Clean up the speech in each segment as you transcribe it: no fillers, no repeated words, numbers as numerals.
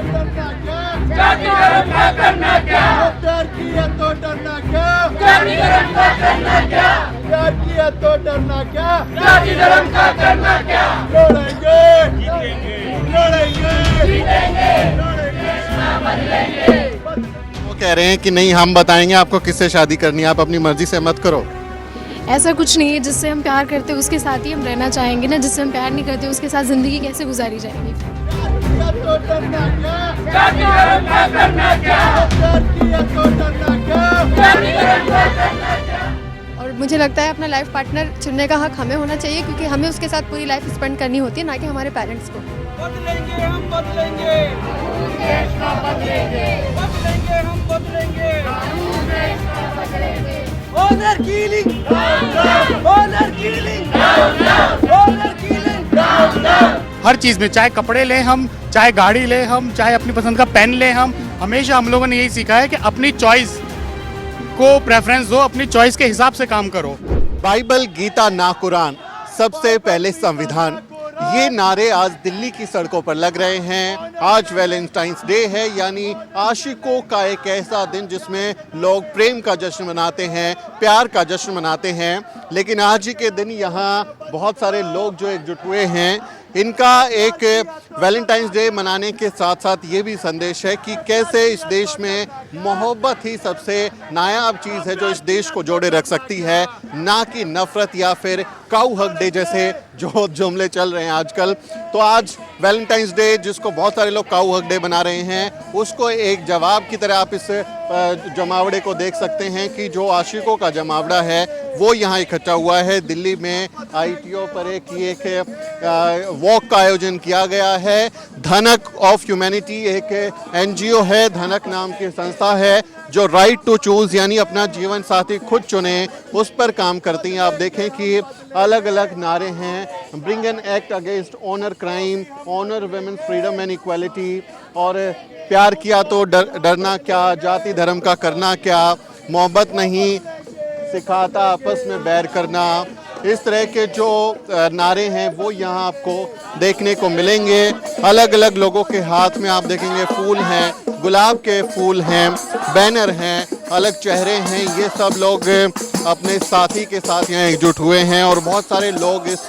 जाति धर्म का करना क्या, प्यार किया तो डरना क्या, जाति धर्म का करना क्या, प्यार किया तो डरना क्या, जाति धर्म का करना क्या, लड़ेंगे लड़ेंगे जीतेंगे, लड़ेंगे। वो कह रहे हैं कि नहीं हम बताएंगे आपको किससे शादी करनी है, आप अपनी मर्जी से मत करो। ऐसा कुछ नहीं है, जिससे हम प्यार करते हैं उसके साथ ही हम रहना चाहेंगे ना, जिससे हम प्यार नहीं करते उसके साथ ज़िंदगी कैसे गुजारी जाएगी। प्यार किया तो डरना क्या, जाति धर्म का करना क्या, प्यार किया तो डरना क्या, जाति धर्म का करना क्या। और मुझे लगता है अपना लाइफ पार्टनर चुनने का हक हमें होना चाहिए, क्योंकि हमें उसके साथ पूरी लाइफ स्पेंड करनी होती है, ना कि हमारे पेरेंट्स को। बदलेंगे हम बदलेंगे, देश का बदलेंगे, बदलेंगे हम बदलेंगे, देश का बदलेंगे। Honour killing honour killing honour killing. हर चीज़ में, चाहे कपड़े लें हम, चाहे गाड़ी लें हम, चाहे अपनी पसंद का पेन लें हम, हमेशा हम लोगों ने यही सीखा है कि अपनी चॉइस को प्रेफरेंस दो, अपनी चॉइस के हिसाब से काम करो। बाइबल, गीता ना कुरान, सबसे पहले संविधान, ये नारे आज दिल्ली की सड़कों पर लग रहे हैं। आज वैलेंटाइंस डे है, यानी आशिकों का एक ऐसा दिन जिसमें लोग प्रेम का जश्न मनाते हैं, प्यार का जश्न मनाते हैं। लेकिन आज ही के दिन यहाँ बहुत सारे लोग जो एकजुट हुए हैं, इनका एक वैलेंटाइंस डे मनाने के साथ साथ ये भी संदेश है कि कैसे इस देश में मोहब्बत ही सबसे नायाब चीज़ है जो इस देश को जोड़े रख सकती है, ना कि नफ़रत या फिर काऊ हक डे जैसे जो जुमले चल रहे हैं आजकल। तो आज वैलेंटाइंस डे, जिसको बहुत सारे लोग काऊ हक डे बना रहे हैं, उसको एक जवाब की तरह आप इस जमावड़े को देख सकते हैं कि जो आशिकों का जमावड़ा है वो यहाँ इकट्ठा हुआ है। दिल्ली में ITO पर एक वॉक का आयोजन किया गया है। धनक ऑफ ह्यूमैनिटी एक NGO है, धनक नाम की संस्था है जो राइट टू चूज़ यानी अपना जीवन साथी खुद चुने उस पर काम करती हैं। आप देखें कि अलग अलग नारे हैं, bring an act against honour crime, honour women's freedom and equality, और प्यार किया तो डरना क्या, जाति धर्म का करना क्या, मोहब्बत नहीं सिखाता आपस में बैर करना। इस तरह के जो नारे हैं वो यहाँ आपको देखने को मिलेंगे। अलग अलग लोगों के हाथ में आप देखेंगे फूल हैं, गुलाब के फूल हैं, बैनर हैं, अलग चेहरे हैं। ये सब लोग अपने साथी के साथ यहाँ एकजुट हुए हैं और बहुत सारे लोग इस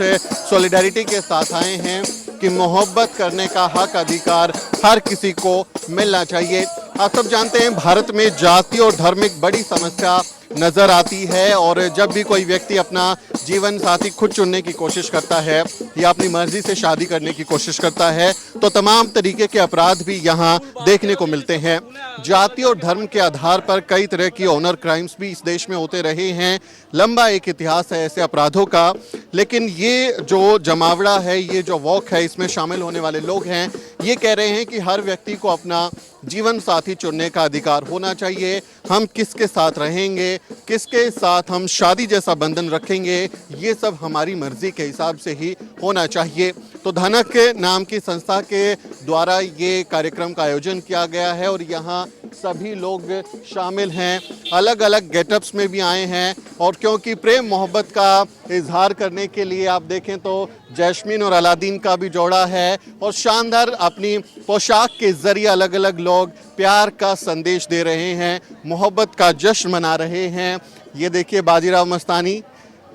सॉलिडारिटी के साथ आए हैं कि मोहब्बत करने का हक, अधिकार हर किसी को मिलना चाहिए। आप सब जानते हैं भारत में जाति और धर्म एक बड़ी समस्या नज़र आती है, और जब भी कोई व्यक्ति अपना जीवन साथी खुद चुनने की कोशिश करता है या अपनी मर्जी से शादी करने की कोशिश करता है तो तमाम तरीके के अपराध भी यहाँ देखने को मिलते हैं। जाति और धर्म के आधार पर कई तरह की ऑनर क्राइम्स भी इस देश में होते रहे हैं। लंबा एक इतिहास है ऐसे अपराधों का। लेकिन ये जो जमावड़ा है, ये जो वॉक है, इसमें शामिल होने वाले लोग हैं, ये कह रहे हैं कि हर व्यक्ति को अपना जीवन साथी चुनने का अधिकार होना चाहिए। हम किसके साथ रहेंगे, किसके साथ हम शादी जैसा बंधन रखेंगे, ये सब हमारी मर्जी के हिसाब से ही होना चाहिए। तो धनक नाम की संस्था के द्वारा ये कार्यक्रम का आयोजन किया गया है और यहाँ सभी लोग शामिल हैं, अलग अलग गेटअप्स में भी आए हैं। और क्योंकि प्रेम मोहब्बत का इजहार करने के लिए आप देखें तो जैस्मीन और अलादीन का भी जोड़ा है, और शानदार अपनी पोशाक के जरिए अलग अलग लोग प्यार का संदेश दे रहे हैं, मोहब्बत का जश्न मना रहे हैं। ये देखिए बाजीराव मस्तानी,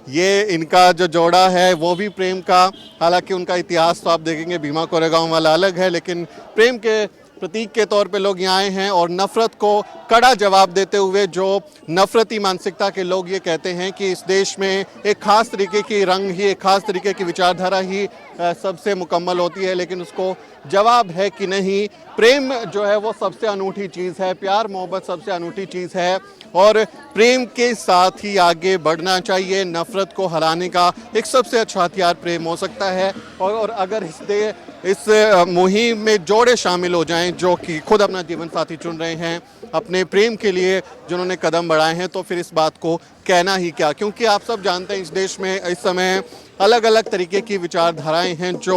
ये इनका जो जोड़ा है वो भी प्रेम का, हालांकि उनका इतिहास तो आप देखेंगे भीमा कोरेगांव वाला अलग है, लेकिन प्रेम के प्रतीक के तौर पे लोग यहाँ आए हैं। और नफ़रत को कड़ा जवाब देते हुए जो नफ़रती मानसिकता के लोग ये कहते हैं कि इस देश में एक ख़ास तरीके की रंग ही, एक ख़ास तरीके की विचारधारा ही सबसे मुकम्मल होती है, लेकिन उसको जवाब है कि नहीं, प्रेम जो है वो सबसे अनूठी चीज़ है, प्यार मोहब्बत सबसे अनूठी चीज़ है, और प्रेम के साथ ही आगे बढ़ना चाहिए। नफ़रत को हराने का एक सबसे अच्छा हथियार प्रेम हो सकता है। और अगर इस मुहिम में जोड़े शामिल हो जाएं जो कि खुद अपना जीवन साथी चुन रहे हैं, अपने प्रेम के लिए जिन्होंने कदम बढ़ाए हैं, तो फिर इस बात को कहना ही क्या। क्योंकि आप सब जानते हैं इस देश में इस समय अलग अलग तरीके की विचारधाराएं हैं जो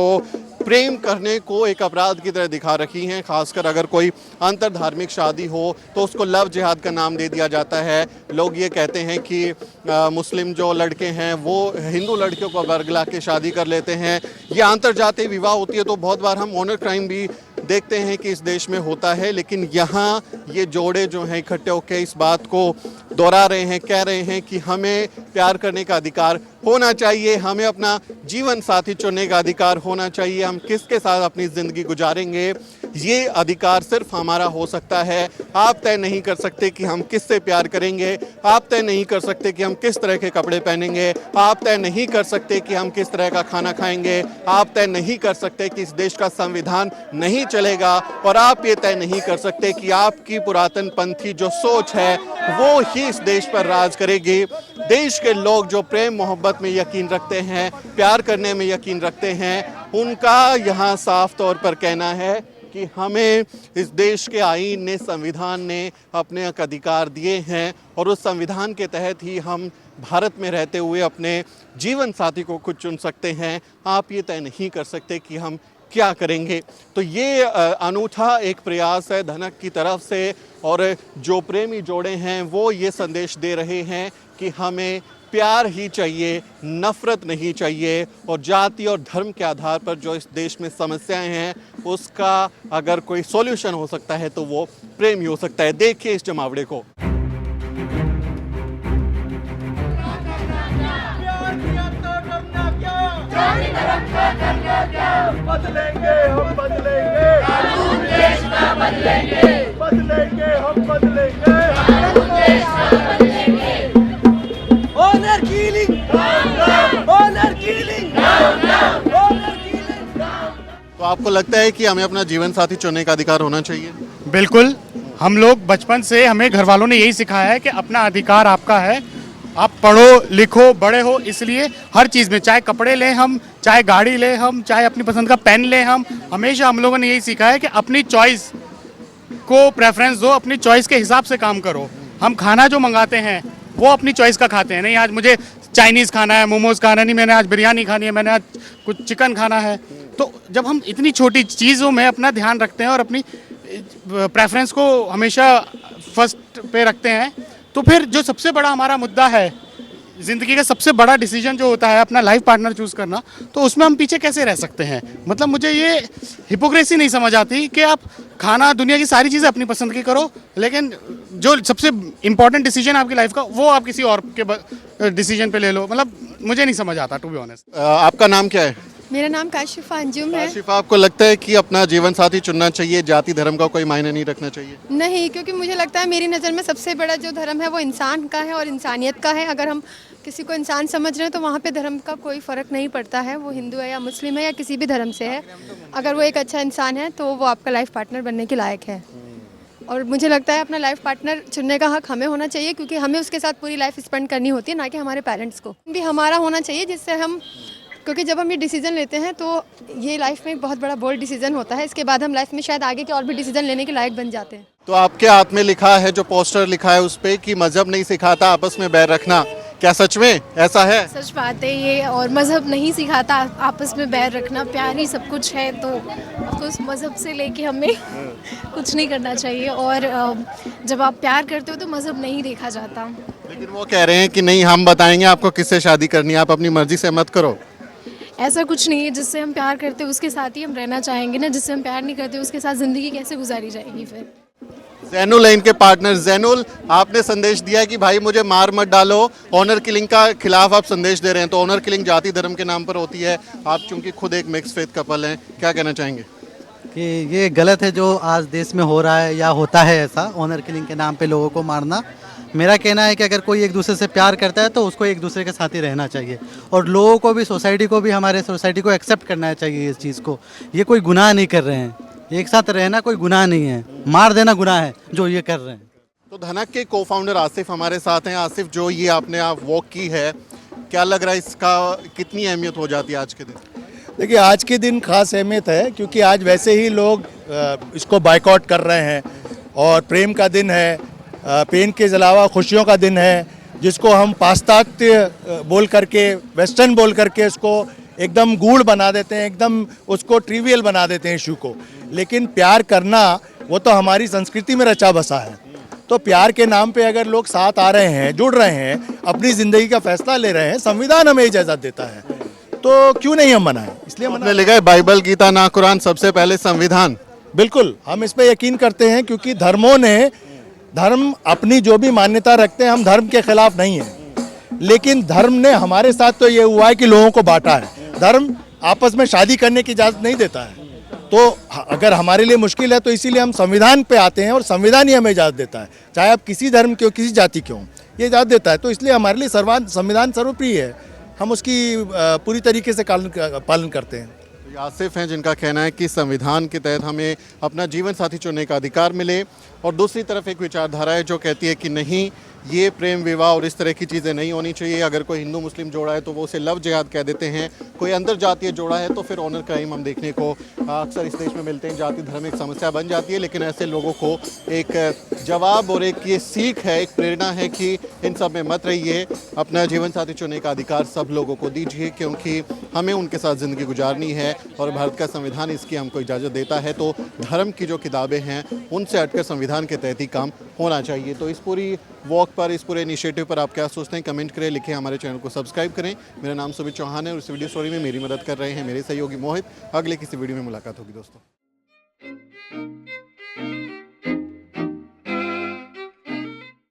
प्रेम करने को एक अपराध की तरह दिखा रखी हैं। खासकर अगर कोई अंतर धार्मिक शादी हो तो उसको लव जिहाद का नाम दे दिया जाता है। लोग ये कहते हैं कि मुस्लिम जो लड़के हैं वो हिंदू लड़कियों को वर्गला के शादी कर लेते हैं। ये अंतर जातीय विवाह होती है तो बहुत बार हम ऑनर क्राइम भी देखते हैं कि इस देश में होता है, लेकिन यहाँ ये जोड़े जो हैं इकट्ठे होकर इस बात को दोहरा रहे हैं, कह रहे हैं कि हमें प्यार करने का अधिकार होना चाहिए, हमें अपना जीवन साथी चुनने का अधिकार होना चाहिए, हम किसके साथ अपनी ज़िंदगी गुजारेंगे ये अधिकार सिर्फ हमारा हो सकता है। आप तय नहीं कर सकते कि हम किससे प्यार करेंगे, आप तय नहीं कर सकते कि हम किस तरह के कपड़े पहनेंगे, आप तय नहीं कर सकते कि हम किस तरह का खाना खाएंगे, आप तय नहीं कर सकते कि इस देश का संविधान नहीं चलेगा, और आप ये तय नहीं कर सकते कि आपकी पुरातन पंथी जो सोच है वो ही इस देश पर राज करेगी। देश के लोग जो प्रेम मोहब्बत में यकीन रखते हैं, प्यार करने में यकीन रखते हैं, उनका यहाँ साफ तौर पर कहना है कि हमें इस देश के आईन ने, संविधान ने अपने अधिकार दिए हैं और उस संविधान के तहत ही हम भारत में रहते हुए अपने जीवन साथी को खुद चुन सकते हैं। आप ये तय नहीं कर सकते कि हम क्या करेंगे। तो ये अनूठा एक प्रयास है धनक की तरफ से, और जो प्रेमी जोड़े हैं वो ये संदेश दे रहे हैं कि हमें प्यार ही चाहिए, नफरत नहीं चाहिए, और जाति और धर्म के आधार पर जो इस देश में समस्याएं हैं उसका अगर कोई सॉल्यूशन हो सकता है तो वो प्रेम ही हो सकता है। देखिए इस जमावड़े को। बदलेंगे हम, बदलेंगे देश का, बदलेंगे बदलेंगे हम, बदलेंगे honour killing, honour killing, honour killing. तो आपको लगता है कि हमें अपना जीवन साथी चुनने का अधिकार होना चाहिए? बिल्कुल, हम लोग बचपन से, हमें घर वालों ने यही सिखाया है कि अपना अधिकार आपका है, आप पढ़ो लिखो बड़े हो, इसलिए हर चीज़ में, चाहे कपड़े लें हम, चाहे गाड़ी लें हम, चाहे अपनी पसंद का पेन लें हम, हमेशा हम लोगों ने यही सीखा है कि अपनी चॉइस को प्रेफरेंस दो, अपनी चॉइस के हिसाब से काम करो। हम खाना जो मंगाते हैं वो अपनी चॉइस का खाते हैं, नहीं आज मुझे चाइनीज़ खाना है, मोमोज़ खाना नहीं, मैंने आज बिरयानी खानी है, मैंने आज कुछ चिकन खाना है। तो जब हम इतनी छोटी चीज़ों में अपना ध्यान रखते हैं और अपनी प्रेफरेंस को हमेशा फर्स्ट पे रखते हैं, तो फिर जो सबसे बड़ा हमारा मुद्दा है, ज़िंदगी का सबसे बड़ा डिसीजन जो होता है अपना लाइफ पार्टनर चूज़ करना, तो उसमें हम पीछे कैसे रह सकते हैं। मतलब मुझे ये हिपोक्रेसी नहीं समझ आती कि आप खाना, दुनिया की सारी चीज़ें अपनी पसंद की करो, लेकिन जो सबसे इम्पोर्टेंट डिसीजन है आपकी लाइफ का वो आप किसी और के डिसीजन पे ले लो। मतलब मुझे नहीं समझ आता, टू बी ऑनेस्ट। आपका नाम क्या है? मेरा नाम काशिफा अंजुम है। काशिफा, आपको लगता है कि अपना जीवन साथी चुनना चाहिए, जाति धर्म का कोई मायने नहीं रखना चाहिए? नहीं, क्योंकि मुझे लगता है मेरी नज़र में सबसे बड़ा जो धर्म है वो इंसान का है और इंसानियत का है। अगर हम किसी को इंसान समझ रहे हैं तो वहाँ पे धर्म का कोई फ़र्क नहीं पड़ता है, वो हिंदू है या मुस्लिम है या किसी भी धर्म से है। अगर वो एक अच्छा इंसान है तो वो आपका लाइफ पार्टनर बनने के लायक है। और मुझे लगता है अपना लाइफ पार्टनर चुनने का हक हमें होना चाहिए, क्योंकि हमें उसके साथ पूरी लाइफ स्पेंड करनी होती है, ना कि हमारे पेरेंट्स को भी हमारा होना चाहिए, जिससे हम, क्योंकि जब हम ये डिसीजन लेते हैं तो ये लाइफ में एक बहुत बड़ा बोल्ड डिसीजन होता है। इसके बाद हम लाइफ में शायद आगे के और भी डिसीजन लेने के लायक बन जाते हैं। तो आपके हाथ में लिखा है, जो पोस्टर लिखा है उस पे कि मजहब नहीं सिखाता आपस में बैर रखना, क्या सच में ऐसा है? सच बात है ये, और मज़हब नहीं सिखाता आपस में बैर रखना, प्यार ही सब कुछ है। तो उस मज़हब से लेके हमें कुछ नहीं करना चाहिए, और जब आप प्यार करते हो तो मज़हब नहीं देखा जाता। लेकिन वो कह रहे हैं कि नहीं, हम बताएंगे आपको किससे शादी करनी है, आप अपनी मर्जी से मत करो। ऐसा कुछ नहीं है, जिससे हम प्यार करते हैं उसके साथ ही हम रहना चाहेंगे ना, जिससे हम प्यार नहीं करते उसके साथ ज़िंदगी कैसे गुजारी जाएगी फिर। जैनुल है इनके पार्टनर। जैनुल, आपने संदेश दिया कि भाई मुझे मार मत डालो, ऑनर किलिंग का खिलाफ आप संदेश दे रहे हैं। तो ऑनर किलिंग जाति धर्म के नाम पर होती है, आप चूंकि खुद एक मिक्स फेथ कपल हैं, क्या कहना चाहेंगे? कि ये गलत है जो आज देश में हो रहा है या होता है, ऐसा ऑनर किलिंग के नाम पे लोगों को मारना। मेरा कहना है कि अगर कोई एक दूसरे से प्यार करता है तो उसको एक दूसरे के साथ ही रहना चाहिए, और लोगों को भी, सोसाइटी को भी, हमारे सोसाइटी को एक्सेप्ट करना चाहिए इस चीज़ को। ये कोई गुनाह नहीं कर रहे हैं, एक साथ रहना कोई गुनाह नहीं है, मार देना गुनाह है जो ये कर रहे हैं। तो धनक के को फाउंडर आसिफ हमारे साथ हैं। आसिफ, जो ये आपने आप वॉक की है, क्या लग रहा है इसका कितनी अहमियत हो जाती है आज के दिन? देखिए, आज के दिन खास अहमियत है, क्योंकि आज वैसे ही लोग इसको बायकॉट कर रहे हैं, और प्रेम का दिन है, पेन के अलावा खुशियों का दिन है, जिसको हम पाश्चात्य बोल करके, वेस्टर्न बोल करके इसको एकदम गूढ़ बना देते हैं, एकदम उसको ट्रिवियल बना देते हैं इशू को। लेकिन प्यार करना वो तो हमारी संस्कृति में रचा बसा है। तो प्यार के नाम पे अगर लोग साथ आ रहे हैं, जुड़ रहे हैं, अपनी ज़िंदगी का फैसला ले रहे हैं, संविधान हमें इजाज़त देता है, तो क्यों नहीं हम मनाएं। इसलिए आपने लिखा है बाइबल, गीता ना कुरान, सबसे पहले संविधान। बिल्कुल, हम इस पे यकीन करते हैं क्योंकि धर्म अपनी जो भी मान्यता रखते हैं, हम धर्म के खिलाफ नहीं हैं, लेकिन धर्म ने हमारे साथ तो ये हुआ है कि लोगों को बांटा है। धर्म आपस में शादी करने की इजाज़त नहीं देता है, तो अगर हमारे लिए मुश्किल है तो इसीलिए हम संविधान पे आते हैं और संविधान ही हमें इजाज़त देता है, चाहे आप किसी धर्म के हो, किसी जाति के हो, ये इजाज़त देता है। तो इसलिए हमारे लिए संविधान सर्वोपरि है, हम उसकी पूरी तरीके से पालन करते हैं। तो ये आसिफ हैं जिनका कहना है कि संविधान के तहत हमें अपना जीवन साथी चुनने का अधिकार मिले, और दूसरी तरफ एक विचारधारा है जो कहती है कि नहीं, ये प्रेम विवाह और इस तरह की चीज़ें नहीं होनी चाहिए। अगर कोई हिंदू मुस्लिम जोड़ा है तो वो उसे लव जिहाद कह देते हैं, कोई अंतर जातीय जोड़ा है तो फिर ऑनर क्राइम हम देखने को अक्सर इस देश में मिलते हैं। जाति धर्म एक समस्या बन जाती है, लेकिन ऐसे लोगों को एक जवाब और एक ये सीख है, एक प्रेरणा है कि इन सब में मत रहिए, अपना जीवन साथी चुनने का अधिकार सब लोगों को दीजिए, क्योंकि हमें उनके साथ ज़िंदगी गुजारनी है और भारत का संविधान इसकी हमको इजाज़त देता है। तो धर्म की जो किताबें हैं उनसे हटकर संविधान के तहत ही काम होना चाहिए। तो इस पूरी वॉक पर, इस पूरे इनिशिएटिव पर आप क्या सोचते हैं, कमेंट करें, लिखें, हमारे चैनल को सब्सक्राइब करें। मेरा नाम सुमित चौहान है और इस वीडियो स्टोरी में मेरी मदद कर रहे हैं मेरे सहयोगी मोहित। अगले किसी वीडियो में मुलाकात होगी दोस्तों।